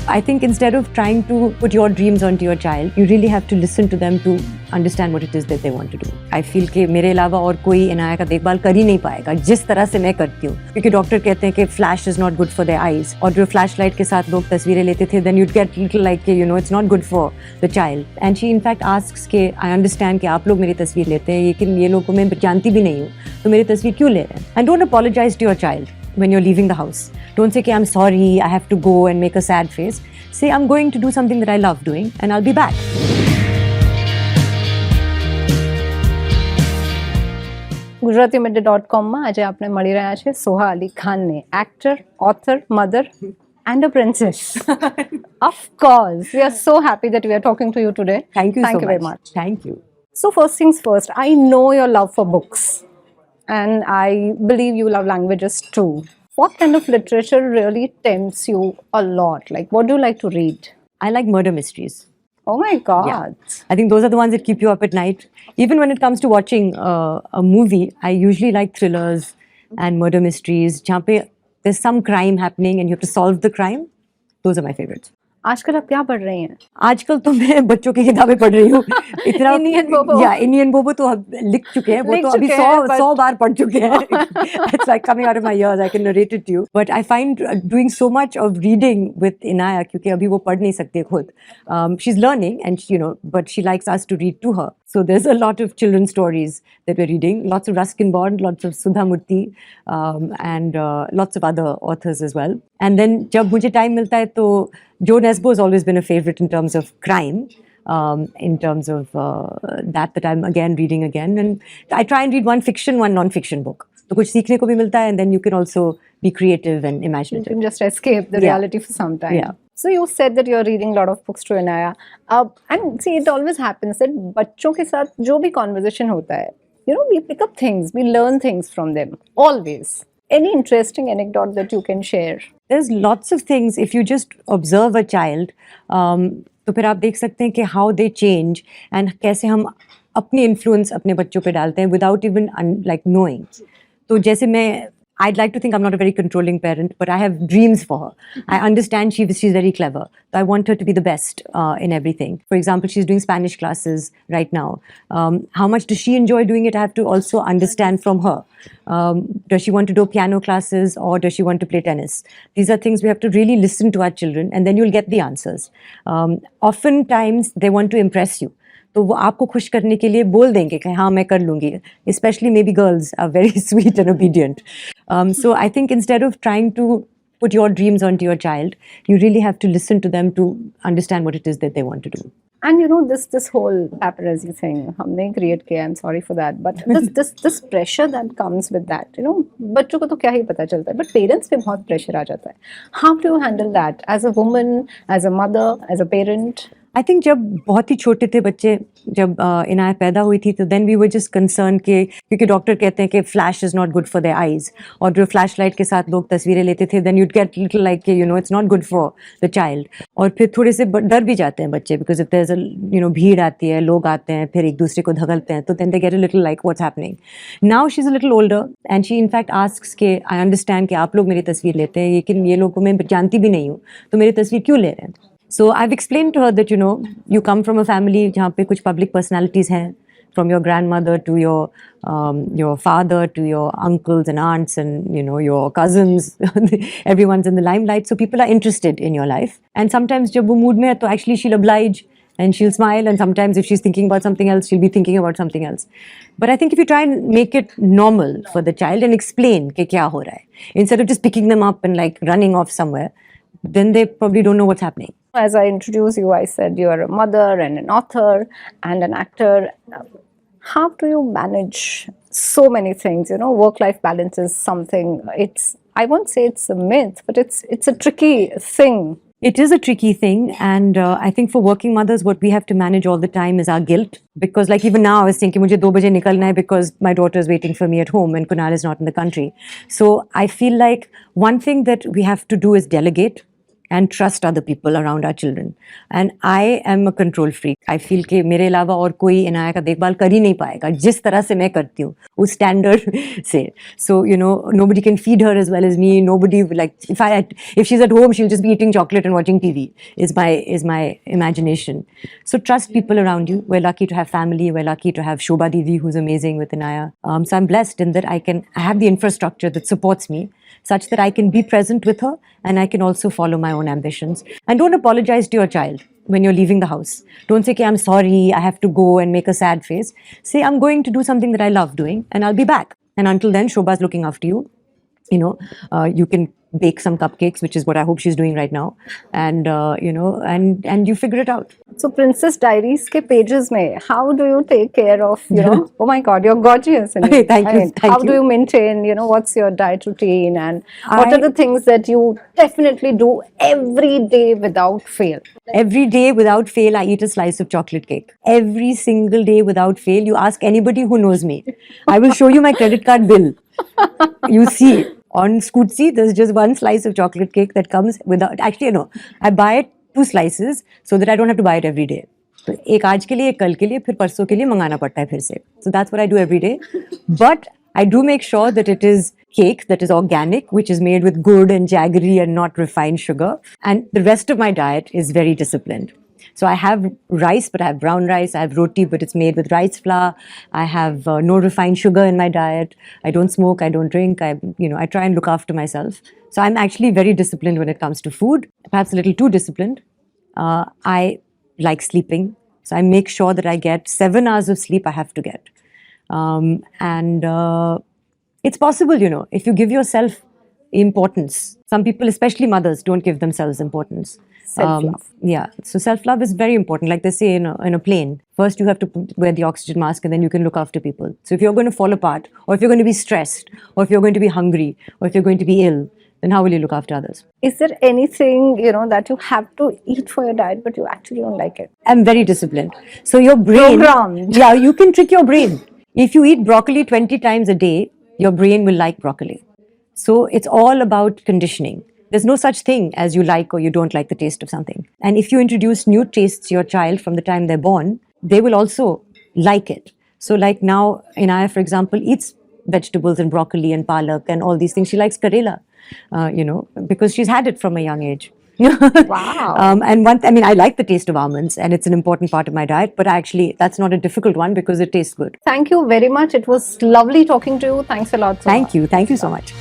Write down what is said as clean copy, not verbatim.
I think instead of trying to put your dreams onto your child, you really have to listen to them to understand what it is that they want to do. I feel कि मेरे अलावा और कोई इनाया का देखभाल कर ही नहीं पाएगा जिस तरह से मैं करती हूँ, क्योंकि डॉक्टर कहते हैं कि flash is not good for their eyes, और जो फ्लैश लाइट के साथ लोग तस्वीरें लेते थे, then you'd get little like it's not good for the child. And she in fact asks कि I understand कि आप लोग मेरी तस्वीर लेते हैं, लेकिन ये लोगों को मैं जानती भी नहीं हूँ, तो मेरी तस्वीर क्यों ले रहे हैं? And don't apologize to your child when you're leaving the house. Don't say, I'm sorry, I have to go, and make a sad face. Say, I'm going to do something that I love doing, and I'll be back. ગુજરાતીમીડિયા.com માં આજે આપણે મળી રહ્યા છે સોહા અલી ખાનને, actor, author, mother and a princess. Of course, we are so happy that we are talking to you today. Thank you so very much. Thank you. So first things first, I know your love for books and I believe you love languages too. What kind of literature really tempts you a lot? Like, what do you like to read? I like murder mysteries. Oh my God. Yeah. I think those are the ones that keep you up at night. Even when it comes to watching a movie, I usually like thrillers and murder mysteries. जहाँ पे there's some crime happening and you have to solve the crime. Those are my favorites. आजकल आप क्या पढ़ रही हैं? आजकल तो मैं बच्चों की किताबें पढ़ रही हूँ. इतना इंडियन बोबो. या इंडियन बोबो तो लिख चुके हैं, वो तो अभी 100 बार पढ़ चुके हैं. It's like coming out of my ears. I can narrate it to you. But I find doing so much of reading with Inaya, क्योंकि अभी वो पढ़ नहीं सकती खुद. She's learning, and but she likes us to read to her. So there's a lot of children's stories that we're reading. Lots of Ruskin Bond, lots of Sudha Murthy, and lots of other authors as well. And then जब मुझे time मिलता है तो Jo Nesbo has always been a favorite in terms of crime, in terms of that I'm again reading again. And I try and read one fiction, one non-fiction book. तो कुछ सीखने को भी मिलता है, and then you can also be creative and imaginative. You can just escape the reality for some time. Yeah. So you said that you're reading a lot of books to Inaya. And see, it always happens that बच्चों के साथ जो भी conversation होता है, we pick up things, we learn things from them, always. Any interesting anecdote that you can share? There's lots of things. If you just observe a child, तो फिर आप देख सकते हैं कि how they change and कैसे हम अपनी influence अपने बच्चों पे डालते हैं without even like knowing. तो जैसे मैं I'd like to think I'm not a very controlling parent, but I have dreams for her. I understand she's very clever. So I want her to be the best in everything. For example, she's doing Spanish classes right now. How much does she enjoy doing it? I have to also understand from her. Does she want to do piano classes, or does she want to play tennis? These are things we have to really listen to our children, and then you'll get the answers. Oftentimes, they want to impress you. तो वो आपको खुश करने के लिए बोल देंगे कि हाँ मैं कर लूँगी. Especially maybe girls are very sweet and obedient. So I think instead of trying to put your dreams onto your child, you really have to listen to them to understand what it is that they want to do. And this whole paparazzi thing, हमने create किया. I'm sorry for that, but this pressure that comes with that, बच्चों को तो क्या ही पता चलता है, but parents पे बहुत pressure आ जाता है. How do you handle that as a woman, as a mother, as a parent? I think जब बहुत ही छोटे थे बच्चे, जब इनाया पैदा हुई थी, तो then we were just concerned कि क्योंकि डॉक्टर कहते हैं कि flash is not good for their eyes, और जो फ्लैश लाइट के साथ लोग तस्वीरें लेते थे, then you'd get little like it's not good for the child. और फिर थोड़े से डर भी जाते हैं बच्चे, because if there's a भीड़ आती है, लोग आते हैं, फिर एक दूसरे को धगलते हैं, तो then they get a little like what's happening. Now she's a little older and she in fact asks कि I understand कि आप लोग मेरी तस्वीर लेते हैं, लेकिन ये लोग को मैं जानती भी नहीं हूँ, तो मेरी तस्वीर क्यों ले रहे हैं? So I've explained to her that you come from a family जहाँ पे कुछ public personalities हैं, from your grandmother to your father to your uncles and aunts and your cousins. Everyone's in the limelight, so people are interested in your life. And sometimes जब वो mood में है तो actually she'll oblige and she'll smile, and sometimes if she's thinking about something else, she'll be thinking about something else. But I think if you try and make it normal for the child and explain कि क्या हो रहा है, instead of just picking them up and like running off somewhere, then they probably don't know what's happening. As I introduce you, I said you're a mother and an author and an actor. How do you manage so many things? Work-life balance is something, I won't say it's a myth, but it's a tricky thing. It is a tricky thing, and I think for working mothers, what we have to manage all the time is our guilt. Because like even now, I was thinking, मुझे 2 बजे निकलना है because my daughter is waiting for me at home and Kunal is not in the country. So I feel like one thing that we have to do is delegate. and trust other people around our children. And I am a control freak. I feel कि मेरे अलावा और कोई इनाया का देखभाल कर ही नहीं पाएगा जिस तरह से मैं करती हूँ उस standard से. So you know, nobody can feed her as well as me. Nobody, like, if she's at home, she'll just be eating chocolate and watching TV. Is my imagination. So trust people around you. We're lucky to have family. We're lucky to have Shobha Didi, who's amazing with Inaya. So I'm blessed in that I have the infrastructure that supports me, such that I can be present with her and I can also follow my own ambitions. And don't apologize to your child when you're leaving the house. Don't say, okay, I'm sorry, I have to go, and make a sad face. Say, I'm going to do something that I love doing and I'll be back. And until then, Shobha's looking after you. You know, you can bake some cupcakes, which is what I hope she's doing right now. And, you know, and you figure it out. So Princess Diaries ke pages mein, how do you take care of, you know, oh my God, you're gorgeous. Okay, thank you. How do you maintain, you know, what's your diet routine, and what are the things that you definitely do every day without fail? Every day without fail, I eat a slice of chocolate cake. Every single day without fail. You ask anybody who knows me. I will show you my credit card bill. You see, on Scootsie, there's just one slice of chocolate cake that comes without, actually, no, I buy it 2 slices so that I don't have to buy it every day. So, एक आज के लिए, कल के लिए, फिर परसों के लिए मंगाना पड़ता है फिर से. So that's what I do every day. But I do make sure that it is cake that is organic, which is made with good and jaggery and not refined sugar. And the rest of my diet is very disciplined. So I have rice, but I have brown rice. I have roti, but it's made with rice flour. I have no refined sugar in my diet. I don't smoke. I don't drink. I try and look after myself. So I'm actually very disciplined when it comes to food. Perhaps a little too disciplined. I like sleeping. So I make sure that I get 7 hours of sleep I have to get. It's possible, you know, if you give yourself importance. Some people, especially mothers, don't give themselves importance. Self-love. Yeah, so self-love is very important. Like they say in a plane, first you have to wear the oxygen mask and then you can look after people. So if you're going to fall apart, or if you're going to be stressed, or if you're going to be hungry, or if you're going to be ill, then how will you look after others? Is there anything, you know, that you have to eat for your diet, but you actually don't like it? I'm very disciplined. So your brain... Programmed. Yeah, you can trick your brain. If you eat broccoli 20 times a day, your brain will like broccoli. So it's all about conditioning. There's no such thing as you like or you don't like the taste of something. And if you introduce new tastes to your child from the time they're born, they will also like it. So like now, Inaya, for example, eats vegetables and broccoli and palak and all these things. She likes karela, because she's had it from a young age. Wow. I like the taste of almonds and it's an important part of my diet, but actually that's not a difficult one because it tastes good. Thank you very much. It was lovely talking to you. Thanks a lot. Soha. Thank you so much.